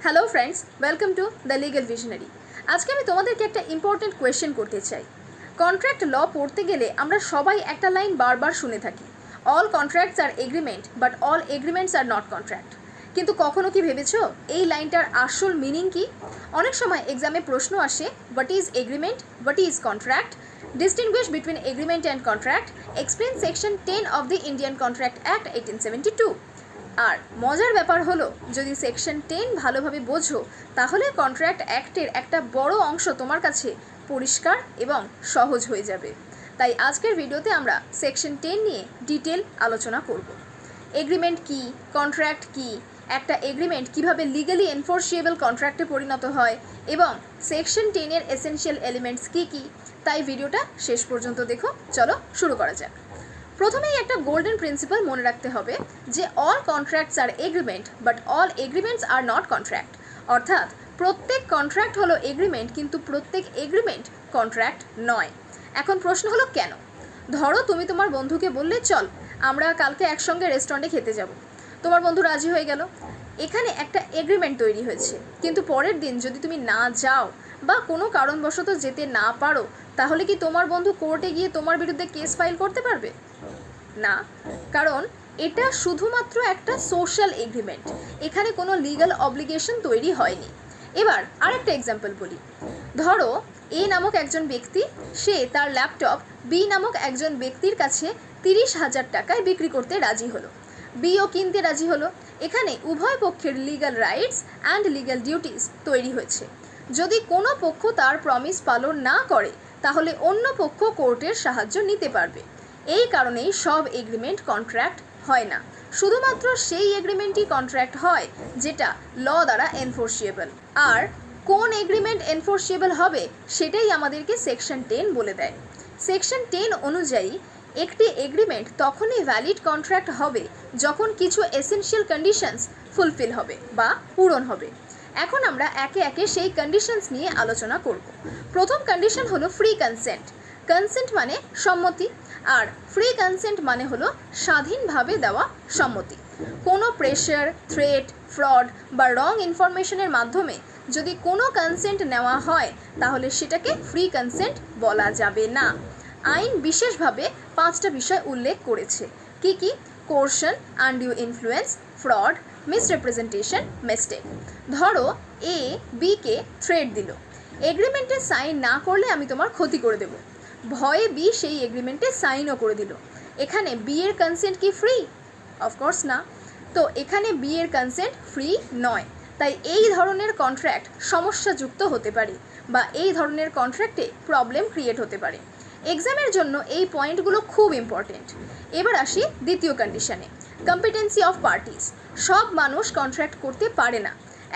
Hello friends, welcome to the legal visionary. আজকে আমি তোমাদেরকে একটা ইম্পর্টেন্ট কোয়েশ্চেন করতে চাই। কন্ট্রাক্ট ল পড়তে গেলে আমরা সবাই একটা লাইন বারবার শুনে থাকি, all contracts are agreement but all agreements are not contract. কিন্তু কখনো কি ভেবেছো এই লাইনটার আসল মিনিং কি? অনেক সময় এক্সামে প্রশ্ন আসে, what is agreement, what is contract, distinguish between agreement and contract, explain section 10 of the Indian Contract Act 1872। আর মজার ব্যাপার হলো, যদি সেকশন 10 ভালোভাবে বোঝো তাহলে কন্ট্রাক্ট অ্যাক্টের একটা বড় অংশ তোমার কাছে পরিষ্কার এবং সহজ হয়ে যাবে। তাই আজকের ভিডিওতে আমরা সেকশন 10 নিয়ে ডিটেল আলোচনা করব। এগ্রিমেন্ট কি, কন্ট্রাক্ট কি, একটা এগ্রিমেন্ট কিভাবে লিগালি এনফোর্সিয়েবল কন্ট্রাক্টে পরিণত হয় এবং সেকশন 10 এর এসেনশিয়াল এলিমেন্টস কি কি। তাই ভিডিওটা শেষ পর্যন্ত দেখো। চলো শুরু করা যাক। প্রথমেই একটা গোল্ডেন প্রিন্সিপাল মনে রাখতে হবে যে all contracts are agreement but all agreements are not contract. অর্থাৎ প্রত্যেক কন্ট্রাক্ট হলো এগ্রিমেন্ট, কিন্তু প্রত্যেক এগ্রিমেন্ট কন্ট্রাক্ট নয়। এখন প্রশ্ন হলো কেন? ধরো তুমি তোমার বন্ধুকে বললে, চল আমরা কালকে একসঙ্গে রেস্টুরেন্টে খেতে যাব। তোমার বন্ধু রাজি হয়ে গেল, এখানে একটা এগ্রিমেন্ট তৈরি হয়েছে। কিন্তু পরের দিন যদি তুমি না যাও বা কোনো কারণবশত যেতে না পারো, তাহলে কি তোমার বন্ধু কোর্টে গিয়ে তোমার বিরুদ্ধে কেস ফাইল করতে পারবে? না, কারণ এটা শুধুমাত্র একটা সোশ্যাল এগ্রিমেন্ট, এখানে কোনো লিগ্যাল অব্লিগেশন তৈরি হয়নি। এবার আরেকটা এক্সাম্পল বলি। ধরো এ নামক একজন ব্যক্তি, সে তার ল্যাপটপ বি নামক একজন ব্যক্তির কাছে 30,000 টাকায় বিক্রি করতে রাজি হলো। বিও কিনতে রাজি হলো। এখানে উভয় পক্ষের legal rights and legal duties তৈরি হয়েছে। যদি কোনো পক্ষ তার প্রমিস পালন না করে তাহলে অন্য পক্ষ কোর্টের সাহায্য নিতে পারবে। এই কারণেই সব এগ্রিমেন্ট কন্ট্রাক্ট হয় না, শুধুমাত্র সেই এগ্রিমেন্টই কন্ট্রাক্ট হয় যেটা ল দ্বারা এনফোর্সিয়েবল। আর কোন এগ্রিমেন্ট এনফোর্সিয়েবল হবে সেটাই আমাদেরকে সেকশন 10 বলে দেয়। সেকশন 10 অনুযায়ী একটি এগ্রিমেন্ট তখনই ভ্যালিড কন্ট্রাক্ট হবে যখন কিছু এসেনশিয়াল কন্ডিশনস ফুলফিল হবে বা পূরণ হবে। এখন আমরা একে একে সেই কন্ডিশনস নিয়ে আলোচনা করব। প্রথম কন্ডিশন হলো ফ্রি কনসেন্ট। কনসেন্ট মানে সম্মতি, আর ফ্রি কনসেন্ট মানে হলো স্বাধীনভাবে দেওয়া সম্মতি। কোনো প্রেশার, থ্রেট, ফ্রড বা রং ইনফরমেশনের মাধ্যমে যদি কোনো কনসেন্ট নেওয়া হয় তাহলে সেটাকে ফ্রি কনসেন্ট বলা যাবে না। আইন বিশেষভাবে 5টা বিষয় উল্লেখ করেছে। কি কি? কোর্শন, undue influence, fraud, misrepresentation, mistake. ধরো এ বিকে থ্রেট দিল, এগ্রিমেন্টে সাইন না করলে আমি তোমার ক্ষতি করে দেব। ভয়ে বি সেই এগ্রিমেন্টে সাইনও করে দিল। এখানে বি এর কনসেন্ট কি ফ্রি? অফকোর্স না। তো এখানে বি এর কনসেন্ট ফ্রি নয়। তাই এই ধরনের কন্ট্রাক্ট সমস্যাযুক্ত হতে পারে বা এই ধরনের কন্ট্রাক্টে প্রবলেম ক্রিয়েট হতে পারে। এক্সামের জন্য এই পয়েন্টগুলো খুব ইম্পর্টেন্ট। এবার আসি দ্বিতীয় কন্ডিশনে, কম্পিটেন্সি অফ পার্টিস। সব মানুষ কন্ট্রাক্ট করতে পারে না।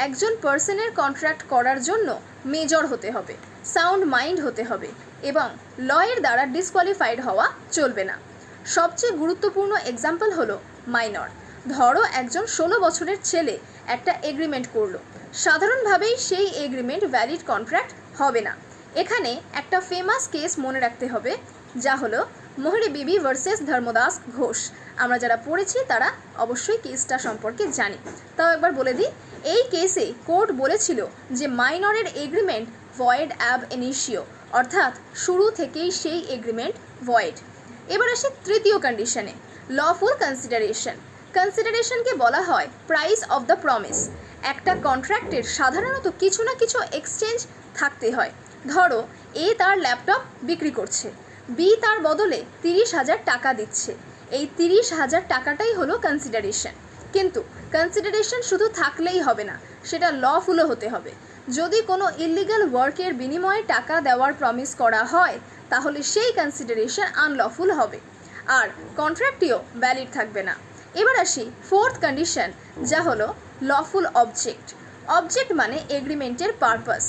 একজন পার্সনের কন্ট্রাক্ট করার জন্য মেজর হতে হবে, সাউন্ড মাইন্ড হতে হবে এবং লয়ের দ্বারা ডিসকোয়ালিফাইড হওয়া চলবে না। সবচেয়ে গুরুত্বপূর্ণ এক্সাম্পল হলো মাইনর। ধরো একজন 16 বছরের ছেলে একটা এগ্রিমেন্ট করলো, সাধারণভাবেই সেই এগ্রিমেন্ট ভ্যালিড কন্ট্রাক্ট হবে না। এখানে একটা ফেমাস কেস মনে রাখতে হবে, যা হলো মোহরি বিবি ভার্সেস ধর্মদাস ঘোষ। আমরা যারা পড়েছি তারা অবশ্যই কেসটা সম্পর্কে জানি, তাও একবার বলে দিই। এই কেসে কোর্ট বলেছিল যে মাইনরের এগ্রিমেন্ট ভয়েড অ্যাব ইনিশিও, অর্থাৎ শুরু থেকেই সেই এগ্রিমেন্ট ভয়েড। এবার আসি তৃতীয় কন্ডিশনে, লফুল কনসিডারেশন। কনসিডারেশনকে বলা হয় প্রাইস অফ দ্য প্রমিস। একটা কন্ট্রাক্টের সাধারণত কিছু না কিছু এক্সচেঞ্জ থাকতে হয়। ধরো এ তার ল্যাপটপ বিক্রি করছে, বি তার বদলে 30,000 টাকা দিচ্ছে। এই 30,000 টাকাটাই হলো কনসিডারেশন। কিন্তু কনসিডারেশন শুধু থাকলেই হবে না, সেটা লফুলও হতে হবে। যদি কোনো ইলিগাল ওয়ার্কের বিনিময়ে টাকা দেওয়ার প্রমিস করা হয় তাহলে সেই কনসিডারেশন আনলফুল হবে আর কন্ট্রাক্টটিও ভ্যালিড থাকবে না। এবার আসি ফোর্থ কন্ডিশন, যা হলো লফুল অবজেক্ট। অবজেক্ট মানে এগ্রিমেন্টের পারপাস।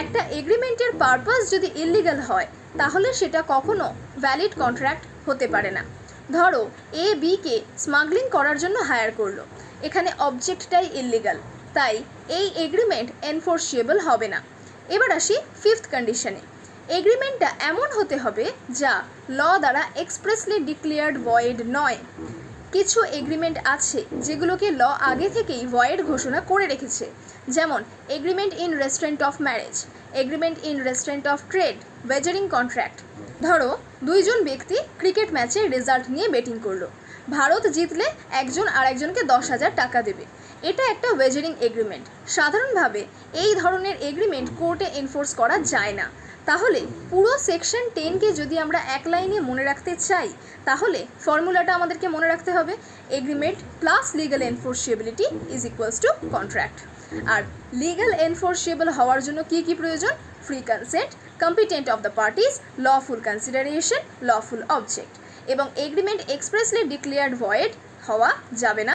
একটা এগ্রিমেন্টের পারপাস যদি ইলিগাল হয় তাহলে সেটা কখনো ভ্যালিড কন্ট্রাক্ট হতে পারে না। ধরো এ বিকে স্মাগলিং করার জন্য হায়ার করলো, এখানে অবজেক্টটাই ইলিগাল, তাই এই এগ্রিমেন্ট এনফোর্সিয়েবল হবে না। এবার আসি ফিফথ কন্ডিশনে, এগ্রিমেন্টটা এমন হতে হবে যা ল দ্বারা এক্সপ্রেসলি ডিক্লেয়ার্ড ভয়েড নয়। কিছু এগ্রিমেন্ট আছে যেগুলোকে ল আগে থেকেই ভয়েড ঘোষণা করে রেখেছে, যেমন agreement in restraint of marriage, agreement in restraint of trade, wagering contract. ধরো দুইজন ব্যক্তি ক্রিকেট ম্যাচের রেজাল্ট নিয়ে বেটিং করলো। ভারত জিতলে একজন আর একজনকে 10,000 টাকা দেবে। এটা একটা ওয়েজারিং এগ্রিমেন্ট। সাধারণভাবে এই ধরনের এগ্রিমেন্ট কোর্টে এনফোর্স করা যায় না। তাহলে পুরো সেকশন 10কে যদি আমরা এক লাইনে মনে রাখতে চাই, তাহলে ফর্মুলাটা আমাদেরকে মনে রাখতে হবে, agreement plus legal enforceability is equals to contract. আর লিগ্যাল এনফোর্সিবল হওয়ার জন্য কি কি প্রয়োজন? Free consent, competent of the parties, lawful consideration, lawful object, এবং এগ্রিমেন্ট এক্সপ্রেসলি ডিক্লেয়ার্ড ভয়েড হওয়া যাবে না।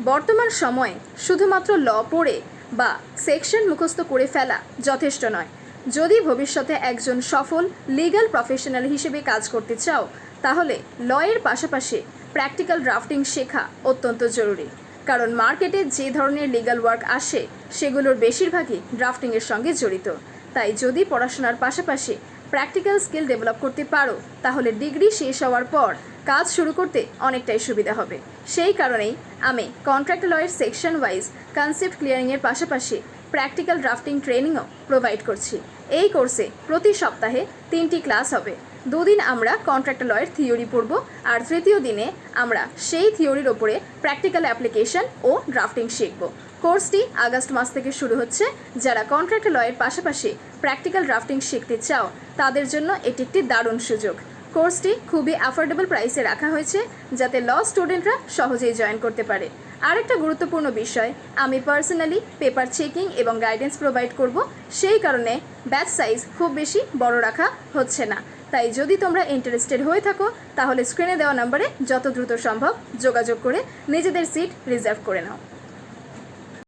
বর্তমান সময়ে শুধুমাত্র ল পড়ে বা সেকশন মুখস্থ করে ফেলা যথেষ্ট নয়। যদি ভবিষ্যতে একজন সফল লিগ্যাল প্রফেশনাল হিসেবে কাজ করতে চাও, তাহলে লয়ের পাশাপাশি প্র্যাকটিক্যাল ড্রাফটিং শেখা অত্যন্ত জরুরি। কারণ মার্কেটে যে ধরনের লিগ্যাল ওয়ার্ক আসে সেগুলোর বেশিরভাগই ড্রাফটিংয়ের সঙ্গে জড়িত। তাই যদি পড়াশোনার পাশাপাশি প্র্যাকটিক্যাল স্কিল ডেভেলপ করতে পারো, তাহলে ডিগ্রি শেষ হওয়ার পর কাজ শুরু করতে অনেকটাই সুবিধা হবে। সেই কারণেই আমি কন্ট্রাক্ট লয়ের সেকশন ওয়াইজ কনসেপ্ট ক্লিয়ারিংয়ের পাশাপাশি প্র্যাকটিক্যাল ড্রাফটিং ট্রেনিংও প্রোভাইড করছি। এই কোর্সে প্রতি সপ্তাহে 3টি ক্লাস হবে। 2 দিন আমরা কন্ট্রাক্ট লয়ের থিওরি পড়ব, আর তৃতীয় দিনে আমরা সেই থিওরির ওপরে প্র্যাকটিক্যাল অ্যাপ্লিকেশন ও ড্রাফটিং শিখব। কোর্সটি আগস্ট মাস থেকে শুরু হচ্ছে। যারা কন্ট্রাক্ট লয়ের পাশাপাশি প্র্যাকটিক্যাল ড্রাফটিং শিখতে চাও, তাদের জন্য এটি একটি দারুণ সুযোগ। কোর্সটি খুবই অ্যাফোর্ডেবল প্রাইসে রাখা হয়েছে, যাতে ল স্টুডেন্টরা সহজেই জয়েন করতে পারে। আরেকটা গুরুত্বপূর্ণ বিষয়, আমি পার্সোনালি পেপার চেকিং এবং গাইডেন্স প্রোভাইড করব। সেই কারণে ব্যাচ সাইজ খুব বেশি বড় রাখা হচ্ছে না। তাই যদি তোমরা ইন্টারেস্টেড হয়ে থাকো, তাহলে স্ক্রিনে দেওয়া নম্বরে যত দ্রুত সম্ভব যোগাযোগ করে নিজেদের সিট রিজার্ভ করে নাও।